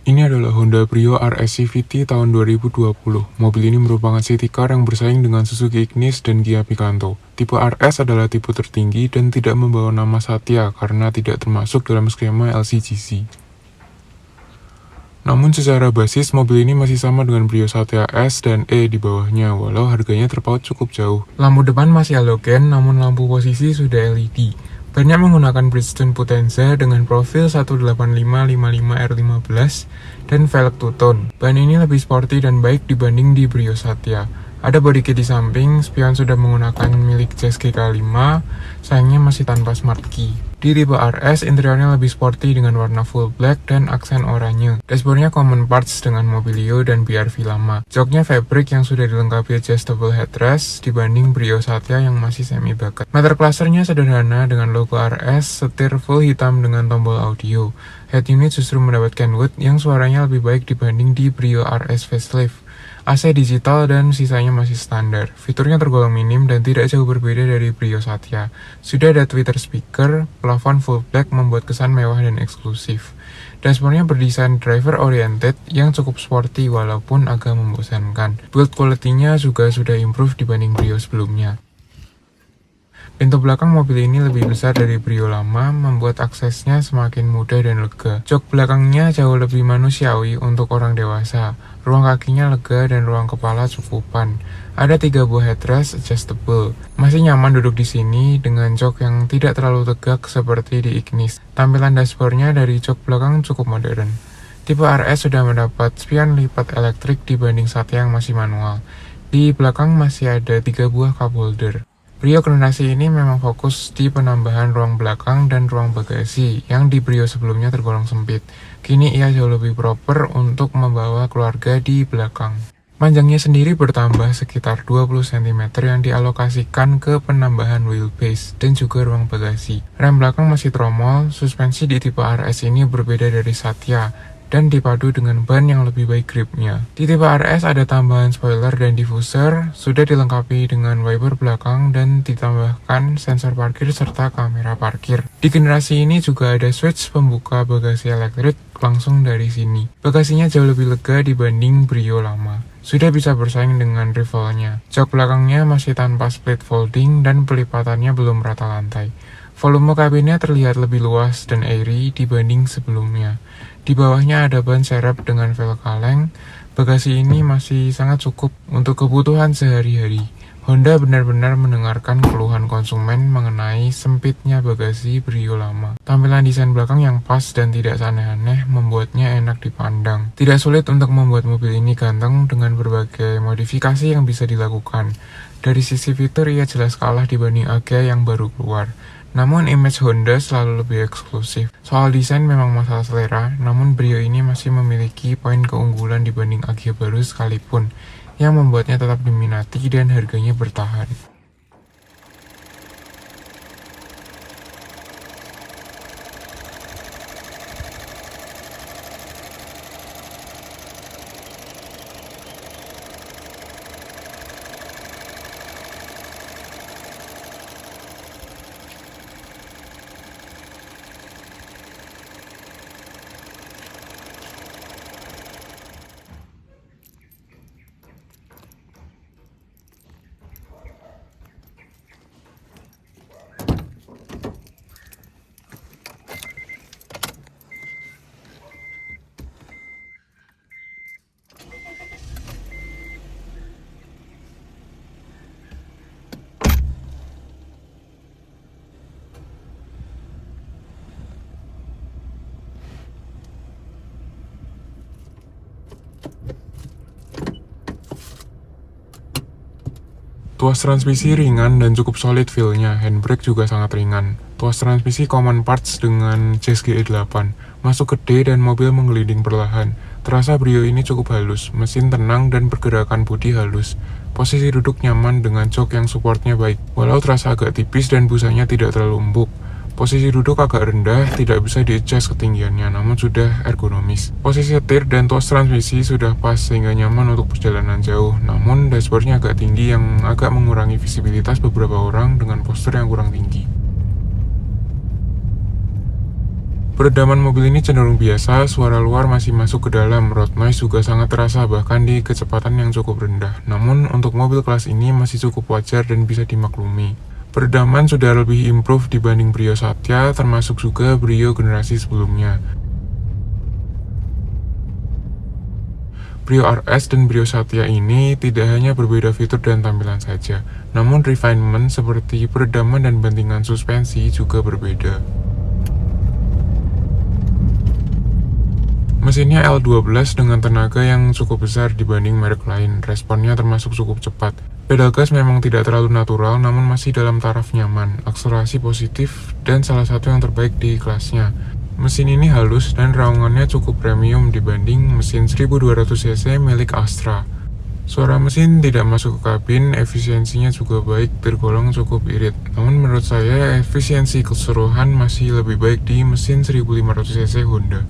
Ini adalah Honda Brio RS CVT tahun 2020. Mobil ini merupakan city car yang bersaing dengan Suzuki Ignis dan Kia Picanto. Tipe RS adalah tipe tertinggi dan tidak membawa nama Satya karena tidak termasuk dalam skema LCGC. Namun secara basis, mobil ini masih sama dengan Brio Satya S dan E di bawahnya, walau harganya terpaut cukup jauh. Lampu depan masih halogen, namun lampu posisi sudah LED. Bannya menggunakan Bridgestone Potenza dengan profil 18555R15 dan velg two-tone. Ban ini lebih sporty dan baik dibanding di Brio Satya. Ada body kit di samping, spion sudah menggunakan milik Jazz GK5, sayangnya masih tanpa smart key. Di tipe RS, interiornya lebih sporty dengan warna full black dan aksen oranye. Dashboardnya common parts dengan Mobilio dan BRV lama. Joknya fabric yang sudah dilengkapi adjustable headrest dibanding Brio Satya yang masih semi bucket. Meter clusternya sederhana dengan logo RS, setir full hitam dengan tombol audio. Head unit justru mendapatkan wood yang suaranya lebih baik dibanding di Brio RS facelift. AC digital dan sisanya masih standar. Fiturnya tergolong minim dan tidak jauh berbeda dari Brio Satya. Sudah ada tweeter speaker, plafon full black membuat kesan mewah dan eksklusif. Dashboardnya berdesain driver oriented yang cukup sporty walaupun agak membosankan. Build quality-nya juga sudah improve dibanding Brio sebelumnya. Pintu belakang mobil ini lebih besar dari Brio lama, membuat aksesnya semakin mudah dan lega. Jok belakangnya jauh lebih manusiawi untuk orang dewasa. Ruang kakinya lega dan ruang kepala cukupan. Ada 3 buah headrest adjustable. Masih nyaman duduk di sini dengan jok yang tidak terlalu tegak seperti di Ignis. Tampilan dashboardnya dari jok belakang cukup modern. Tipe RS sudah mendapat spion lipat elektrik dibanding Satya yang masih manual. Di belakang masih ada 3 buah cup holder. Brio generasi ini memang fokus di penambahan ruang belakang dan ruang bagasi yang di Brio sebelumnya tergolong sempit. Kini ia jauh lebih proper untuk membawa keluarga di belakang. Panjangnya sendiri bertambah sekitar 20 cm yang dialokasikan ke penambahan wheelbase dan juga ruang bagasi. Rem belakang masih tromol, suspensi di tipe RS ini berbeda dari Satya dan dipadu dengan ban yang lebih baik gripnya. Di tipe RS ada tambahan spoiler dan diffuser, sudah dilengkapi dengan wiper belakang dan ditambahkan sensor parkir serta kamera parkir. Di generasi ini juga ada switch pembuka bagasi elektrik langsung dari sini. Bagasinya jauh lebih lega dibanding Brio lama. Sudah bisa bersaing dengan rivalnya. Jok belakangnya masih tanpa split folding dan pelipatannya belum rata lantai. Volume kabinnya terlihat lebih luas dan airy dibanding sebelumnya. Di bawahnya ada ban serep dengan velg kaleng. Bagasi ini masih sangat cukup untuk kebutuhan sehari-hari. Honda benar-benar mendengarkan keluhan konsumen mengenai sempitnya bagasi Brio lama. Tampilan desain belakang yang pas dan tidak aneh-aneh membuatnya enak dipandang. Tidak sulit untuk membuat mobil ini ganteng dengan berbagai modifikasi yang bisa dilakukan. Dari sisi fitur ia jelas kalah dibanding Agya yang baru keluar. Namun image Honda selalu lebih eksklusif. Soal desain memang masalah selera, namun Brio ini masih memiliki poin keunggulan dibanding Agya baru sekalipun, yang membuatnya tetap diminati dan harganya bertahan. Tuas transmisi ringan dan cukup solid feel-nya, handbrake juga sangat ringan. Tuas transmisi common parts dengan Jazz GE8, masuk ke D dan mobil menggelinding perlahan. Terasa Brio ini cukup halus, mesin tenang dan pergerakan bodi halus. Posisi duduk nyaman dengan jok yang supportnya baik, walau terasa agak tipis dan busanya tidak terlalu empuk. Posisi duduk agak rendah, tidak bisa di-adjust ketinggiannya, namun sudah ergonomis. Posisi setir dan tuas transmisi sudah pas sehingga nyaman untuk perjalanan jauh, namun dashboardnya agak tinggi yang agak mengurangi visibilitas beberapa orang dengan postur yang kurang tinggi. Peredaman mobil ini cenderung biasa, suara luar masih masuk ke dalam, road noise juga sangat terasa bahkan di kecepatan yang cukup rendah. Namun untuk mobil kelas ini masih cukup wajar dan bisa dimaklumi. Peredaman sudah lebih improve dibanding Brio Satya, termasuk juga Brio generasi sebelumnya. Brio RS dan Brio Satya ini tidak hanya berbeda fitur dan tampilan saja, namun refinement seperti peredaman dan bantingan suspensi juga berbeda. Mesinnya L12 dengan tenaga yang cukup besar dibanding merek lain, responnya termasuk cukup cepat. Pedal gas memang tidak terlalu natural, namun masih dalam taraf nyaman, akselerasi positif, dan salah satu yang terbaik di kelasnya. Mesin ini halus dan raungannya cukup premium dibanding mesin 1200cc milik Astra. Suara mesin tidak masuk ke kabin, efisiensinya juga baik, tergolong cukup irit. Namun menurut saya, efisiensi keseluruhan masih lebih baik di mesin 1500cc Honda.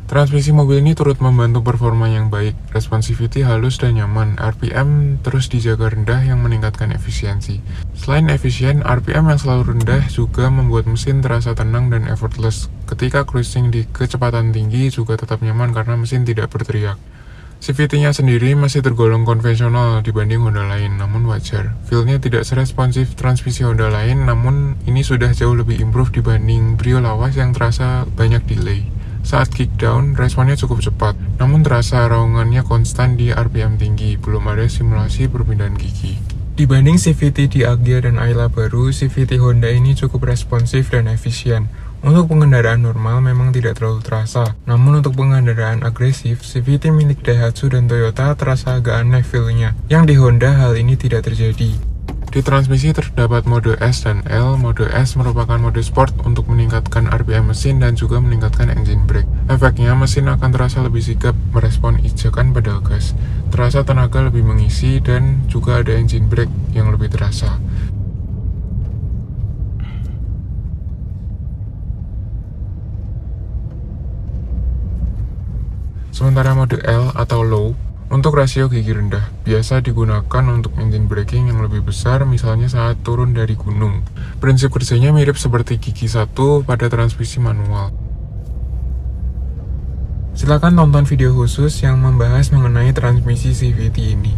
Transmisi mobil ini turut membantu performa yang baik, responsivity halus dan nyaman, RPM terus dijaga rendah yang meningkatkan efisiensi. Selain efisien, RPM yang selalu rendah juga membuat mesin terasa tenang dan effortless. Ketika cruising di kecepatan tinggi juga tetap nyaman karena mesin tidak berteriak. CVT-nya sendiri masih tergolong konvensional dibanding Honda lain, namun wajar. Feel-nya tidak seresponsif transmisi Honda lain, namun ini sudah jauh lebih improve dibanding Brio lawas yang terasa banyak delay. Saat kickdown, responnya cukup cepat, namun terasa raungannya konstan di RPM tinggi, belum ada simulasi perpindahan gigi. Dibanding CVT di Agya dan Ayla baru, CVT Honda ini cukup responsif dan efisien. Untuk pengendaraan normal memang tidak terlalu terasa, namun untuk pengendaraan agresif, CVT milik Daihatsu dan Toyota terasa agak aneh feel-nya, yang di Honda hal ini tidak terjadi. Di transmisi terdapat mode S dan L. Mode S merupakan mode sport untuk meningkatkan RPM mesin dan juga meningkatkan engine brake. Efeknya, mesin akan terasa lebih sigap merespon injakan pedal gas. Terasa tenaga lebih mengisi dan juga ada engine brake yang lebih terasa. Sementara mode L atau low untuk rasio gigi rendah, biasa digunakan untuk engine braking yang lebih besar, misalnya saat turun dari gunung. Prinsip kerjanya mirip seperti gigi 1 pada transmisi manual. Silakan tonton video khusus yang membahas mengenai transmisi CVT ini.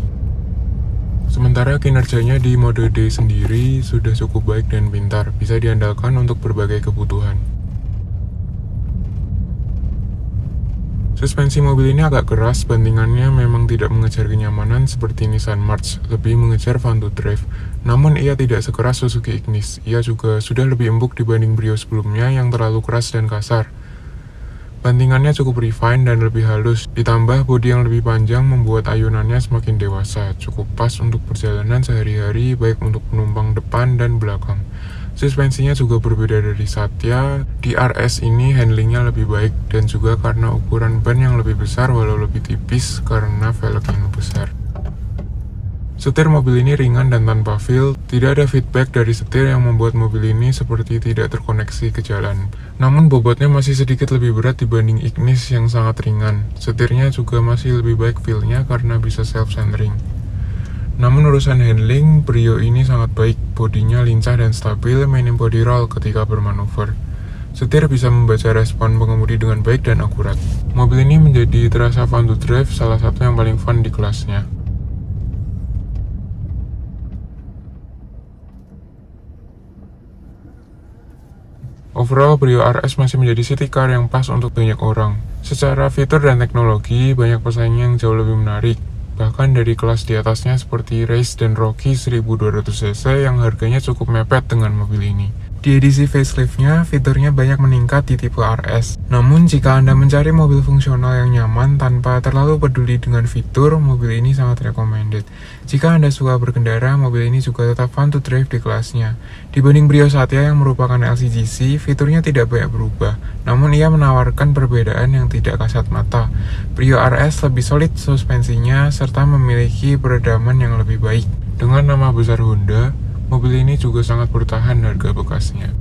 Sementara kinerjanya di mode D sendiri sudah cukup baik dan pintar, bisa diandalkan untuk berbagai kebutuhan. Suspensi mobil ini agak keras, bantingannya memang tidak mengejar kenyamanan seperti Nissan March, lebih mengejar fun to drive. Namun ia tidak sekeras Suzuki Ignis, ia juga sudah lebih empuk dibanding Brio sebelumnya yang terlalu keras dan kasar. Bantingannya cukup refine dan lebih halus, ditambah bodi yang lebih panjang membuat ayunannya semakin dewasa, cukup pas untuk perjalanan sehari-hari baik untuk penumpang depan dan belakang. Suspensinya juga berbeda dari Satya, di RS ini handlingnya lebih baik dan juga karena ukuran ban yang lebih besar walau lebih tipis karena velg yang besar. Setir mobil ini ringan dan tanpa feel, tidak ada feedback dari setir yang membuat mobil ini seperti tidak terkoneksi ke jalan. Namun bobotnya masih sedikit lebih berat dibanding Ignis yang sangat ringan. Setirnya juga masih lebih baik feel-nya karena bisa self-centering. Namun urusan handling, Brio ini sangat baik, bodinya lincah dan stabil, minim body roll ketika bermanuver. Setir bisa membaca respon pengemudi dengan baik dan akurat. Mobil ini menjadi terasa fun to drive, salah satu yang paling fun di kelasnya. Overall, Brio RS masih menjadi city car yang pas untuk banyak orang. Secara fitur dan teknologi, banyak pesaing yang jauh lebih menarik. Bahkan dari kelas di atasnya seperti Race dan Rocky 1200cc yang harganya cukup mepet dengan mobil ini. Di edisi facelift-nya, fiturnya banyak meningkat di tipe RS. Namun, jika Anda mencari mobil fungsional yang nyaman tanpa terlalu peduli dengan fitur, mobil ini sangat recommended. Jika Anda suka berkendara, mobil ini juga tetap fun to drive di kelasnya. Dibanding Brio Satya yang merupakan LCGC, fiturnya tidak banyak berubah. Namun, ia menawarkan perbedaan yang tidak kasat mata. Brio RS lebih solid suspensinya, serta memiliki peredaman yang lebih baik. Dengan nama besar Honda, mobil ini juga sangat bertahan harga bekasnya.